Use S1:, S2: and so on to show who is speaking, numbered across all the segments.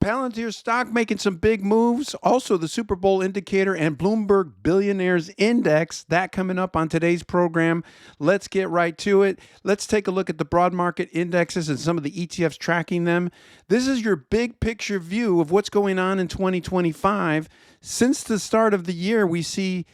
S1: Palantir stock making some big moves. Also, the Super Bowl indicator and Bloomberg Billionaires Index, that coming up on today's program. Let's get right to it. Let's take a look at the broad market indexes and some of the ETFs tracking them. This is your big picture view of what's going on in 2025. Since the start of the year, we see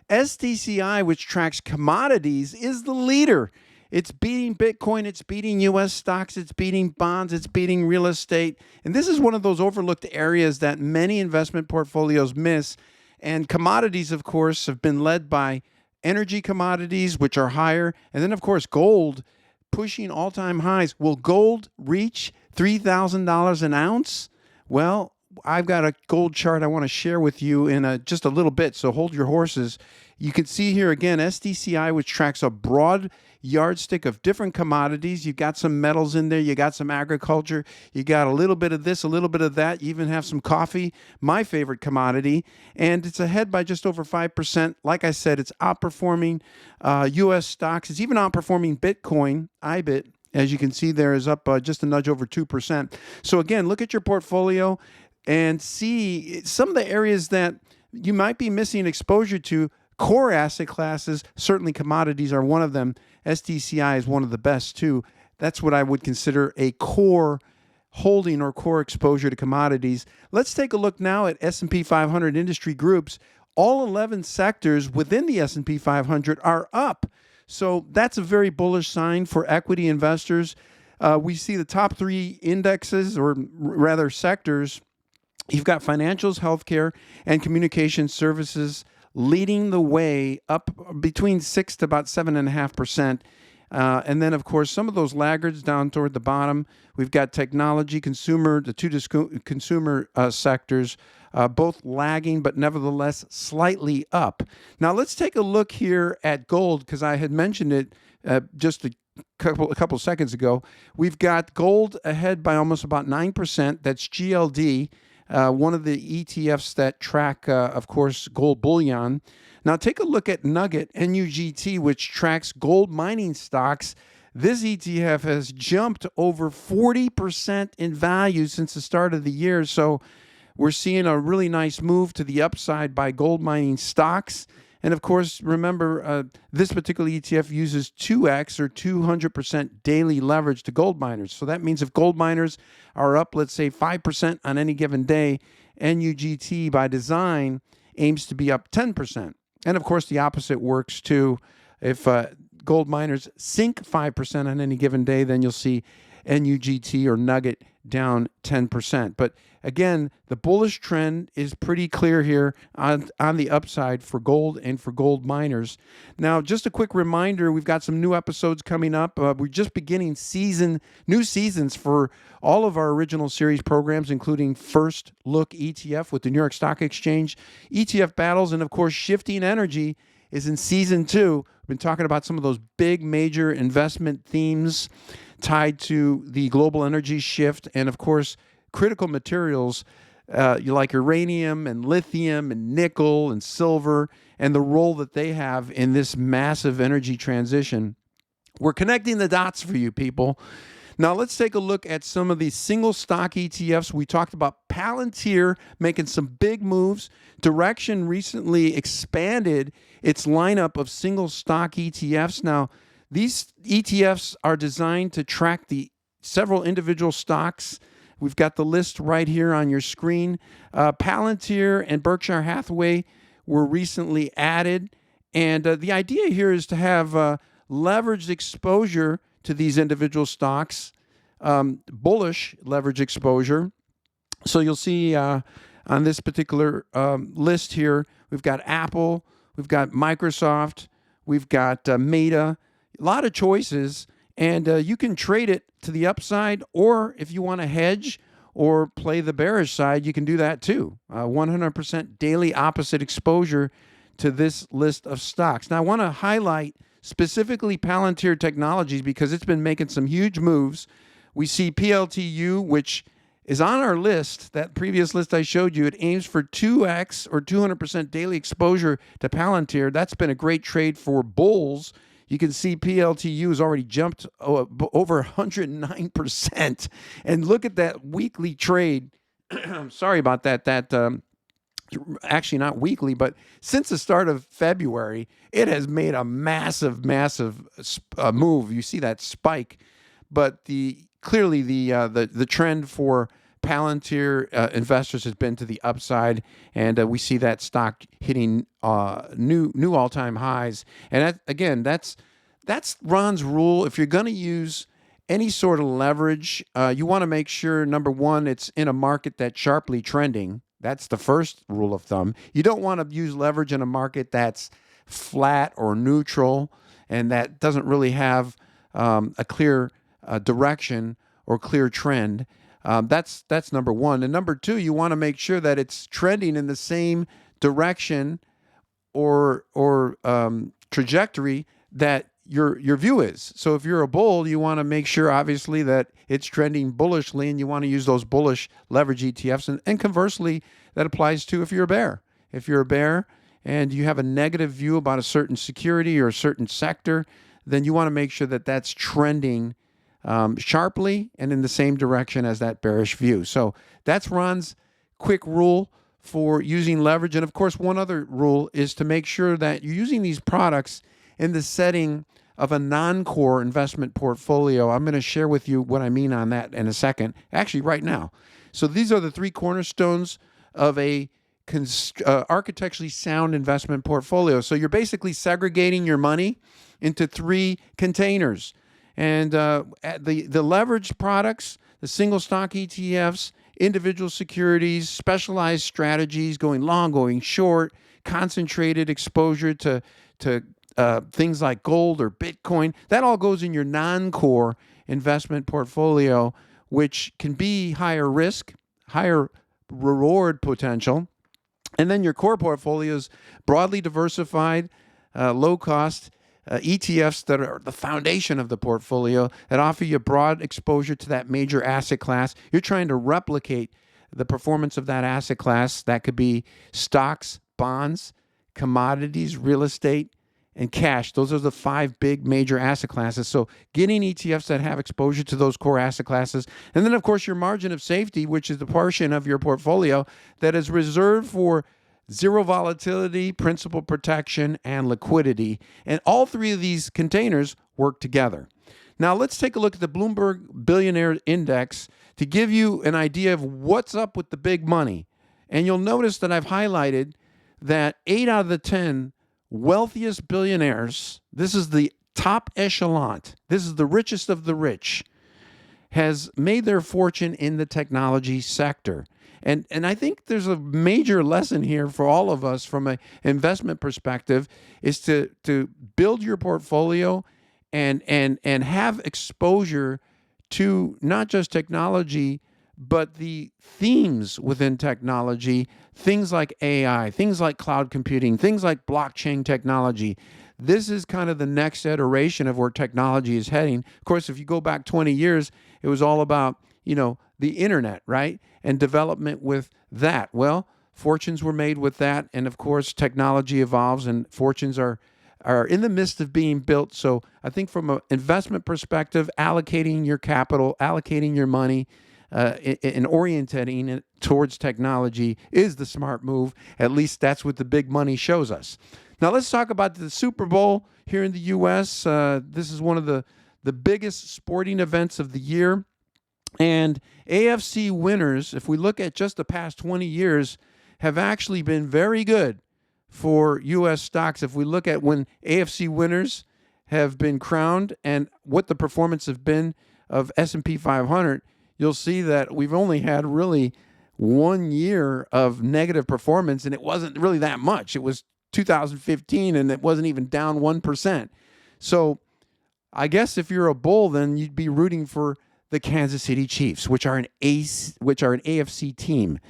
S1: SDCI, which tracks commodities, is the leader. It's beating Bitcoin, it's beating U.S. stocks, it's beating bonds, it's beating real estate. And this is one of those overlooked areas that many investment portfolios miss. And commodities, of course, have been led by energy commodities, which are higher. And then, of course, gold pushing all-time highs. Will gold reach $3,000 an ounce? Well, I've got a gold chart I want to share with you in just a little bit, so hold your horses. You can see here again, SDCI, which tracks a broad yardstick of different commodities. You've got some metals in there, you got some agriculture, you got a little bit of this, a little bit of that, you even have some coffee, my favorite commodity, and it's ahead by just over 5%. Like I said, it's outperforming U.S. stocks. It's even outperforming Bitcoin. IBIT, as you can see there, is up just a nudge over 2%. So again, look at your portfolio and see some of the areas that you might be missing exposure to. Core asset classes, certainly commodities are one of them. SDCI is one of the best too. That's what I would consider a core holding or core exposure to commodities. Let's take a look now at S&P 500 industry groups. All 11 sectors within the S&P 500 are up. So that's a very bullish sign for equity investors. We see the top three indexes, or rather sectors. You've got financials, healthcare, and communication services leading the way, up between 6 to about 7.5%. And then, of course, some of those laggards down toward the bottom. We've got technology, consumer, the two consumer sectors, both lagging, but nevertheless slightly up. Now, let's take a look here at gold, because I had mentioned it just a couple seconds ago. We've got gold ahead by almost about 9%. That's GLD. One of the ETFs that track, of course, gold bullion. Now, take a look at Nugget, NUGT, which tracks gold mining stocks. This ETF has jumped over 40% in value since the start of the year. So we're seeing a really nice move to the upside by gold mining stocks. And of course, remember, this particular ETF uses 2x or 200% daily leverage to gold miners. So that means if gold miners are up, let's say 5% on any given day, NUGT by design aims to be up 10%. And of course, the opposite works too. If gold miners sink 5% on any given day, then you'll see NUGT or Nugget down 10%. But again, the bullish trend is pretty clear here on the upside for gold and for gold miners. Now, just a quick reminder, we've got some new episodes coming up. We're just beginning new seasons for all of our original series programs, including First Look ETF with the New York Stock Exchange, ETF Battles, and of course, Shifting Energy is in season 2. We've been talking about some of those big major investment themes tied to the global energy shift, and of course, critical materials like uranium and lithium and nickel and silver, and the role that they have in this massive energy transition. We're connecting the dots for you people. Now, let's take a look at some of these single stock ETFs. We talked about Palantir making some big moves. Direction recently expanded its lineup of single stock ETFs. Now, these ETFs are designed to track the several individual stocks. We've got the list right here on your screen. Palantir and Berkshire Hathaway were recently added. And the idea here is to have leveraged exposure to these individual stocks, bullish leverage exposure. So you'll see on this particular list here, we've got Apple, we've got Microsoft, we've got Meta, a lot of choices, and you can trade it to the upside, or if you want to hedge or play the bearish side, you can do that too. 100% daily opposite exposure to this list of stocks. Now, I want to highlight specifically Palantir Technologies because it's been making some huge moves. We see PLTU, which is on our list, that previous list I showed you. It aims for 2x or 200% daily exposure to Palantir. That's been a great trade for bulls. You can see PLTU has already jumped over 109%. And look at that weekly trade. Sorry about that. Actually not weekly, but since the start of February, it has made a massive move. You see that spike, but clearly the trend for Palantir investors has been to the upside, and we see that stock hitting new all time highs. And that's Ron's rule. If you're going to use any sort of leverage, you want to make sure, number one, it's in a market that's sharply trending. That's the first rule of thumb. You don't want to use leverage in a market that's flat or neutral and that doesn't really have a clear direction or clear trend. That's number one. And number two, you want to make sure that it's trending in the same direction or trajectory that your view is. So if you're a bull, you want to make sure, obviously, that it's trending bullishly, and you want to use those bullish leverage ETFs. And conversely, that applies to if you're a bear. If you're a bear and you have a negative view about a certain security or a certain sector, then you want to make sure that that's trending sharply and in the same direction as that bearish view. So that's Ron's quick rule for using leverage. And of course, one other rule is to make sure that you're using these products in the setting of a non-core investment portfolio. I'm going to share with you what I mean on that in a second, actually right now. So these are the three cornerstones of a architecturally sound investment portfolio. So you're basically segregating your money into three containers. And the leveraged products, the single stock ETFs, individual securities, specialized strategies, going long, going short, concentrated exposure to things like gold or Bitcoin, that all goes in your non-core investment portfolio, which can be higher risk, higher reward potential. And then your core portfolio is broadly diversified, low-cost ETFs that are the foundation of the portfolio that offer you broad exposure to that major asset class. You're trying to replicate the performance of that asset class. That could be stocks, bonds, commodities, real estate, and cash. Those are the five big major asset classes. So getting ETFs that have exposure to those core asset classes. And then, of course, your margin of safety, which is the portion of your portfolio that is reserved for zero volatility, principal protection, and liquidity. And all three of these containers work together. Now, let's take a look at the Bloomberg Billionaire Index to give you an idea of what's up with the big money. And you'll notice that I've highlighted that 8 out of the 10 wealthiest billionaires, this is the top echelon, this is the richest of the rich, has made their fortune in the technology sector. And I think there's a major lesson here for all of us from an investment perspective is to build your portfolio and have exposure to not just technology, but the themes within technology, things like AI, things like cloud computing, things like blockchain technology. This is kind of the next iteration of where technology is heading. Of course, if you go back 20 years, it was all about, the internet, right? And development with that. Well, fortunes were made with that. And of course, technology evolves and fortunes are in the midst of being built. So I think from an investment perspective, allocating your capital, allocating your money, and orienting it towards technology is the smart move. At least that's what the big money shows us. Now let's talk about the Super Bowl here in the U.S. This is one of the biggest sporting events of the year. And AFC winners, if we look at just the past 20 years, have actually been very good for U.S. stocks. If we look at when AFC winners have been crowned and what the performance have been of S&P 500, you'll see that we've only had really 1 year of negative performance, and it wasn't really that much. It was 2015, and it wasn't even down 1%. So I guess if you're a bull, then you'd be rooting for the Kansas City Chiefs, which are an AFC team.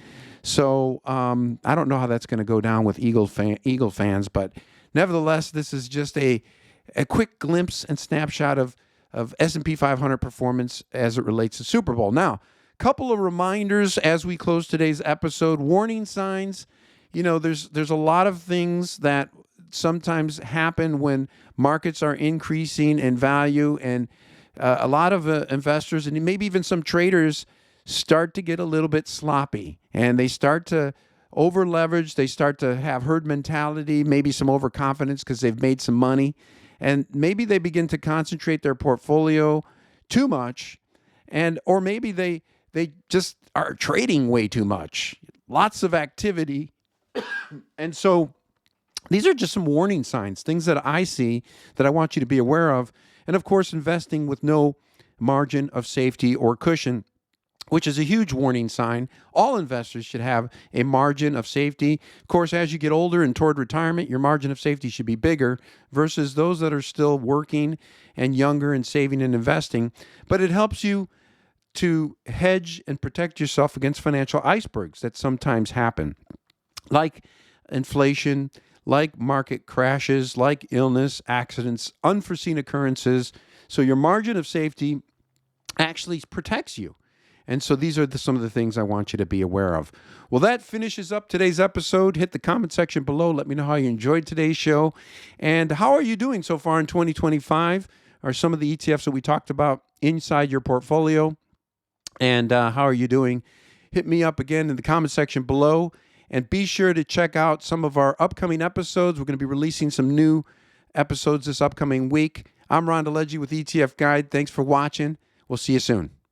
S1: So I don't know how that's going to go down with Eagle fans, but nevertheless, this is just a quick glimpse and snapshot of S&P 500 performance as it relates to Super Bowl. Now, a couple of reminders as we close today's episode. Warning signs. There's a lot of things that sometimes happen when markets are increasing in value, and a lot of investors and maybe even some traders start to get a little bit sloppy, and they start to over leverage. They start to have herd mentality, maybe some overconfidence because they've made some money, and maybe they begin to concentrate their portfolio too much, or maybe they just are trading way too much, lots of activity. And so these are just some warning signs, things that I see that I want you to be aware of. And of course, investing with no margin of safety or cushion, which is a huge warning sign. All investors should have a margin of safety. Of course, as you get older and toward retirement, your margin of safety should be bigger versus those that are still working and younger and saving and investing. But it helps you to hedge and protect yourself against financial icebergs that sometimes happen, like inflation, like market crashes, like illness, accidents, unforeseen occurrences. So your margin of safety actually protects you. And so these are some of the things I want you to be aware of. Well, that finishes up today's episode. Hit the comment section below. Let me know how you enjoyed today's show. And how are you doing so far in 2025? Are some of the ETFs that we talked about inside your portfolio? And how are you doing? Hit me up again in the comment section below. And be sure to check out some of our upcoming episodes. We're going to be releasing some new episodes this upcoming week. I'm Ron DeLegge with ETF Guide. Thanks for watching. We'll see you soon.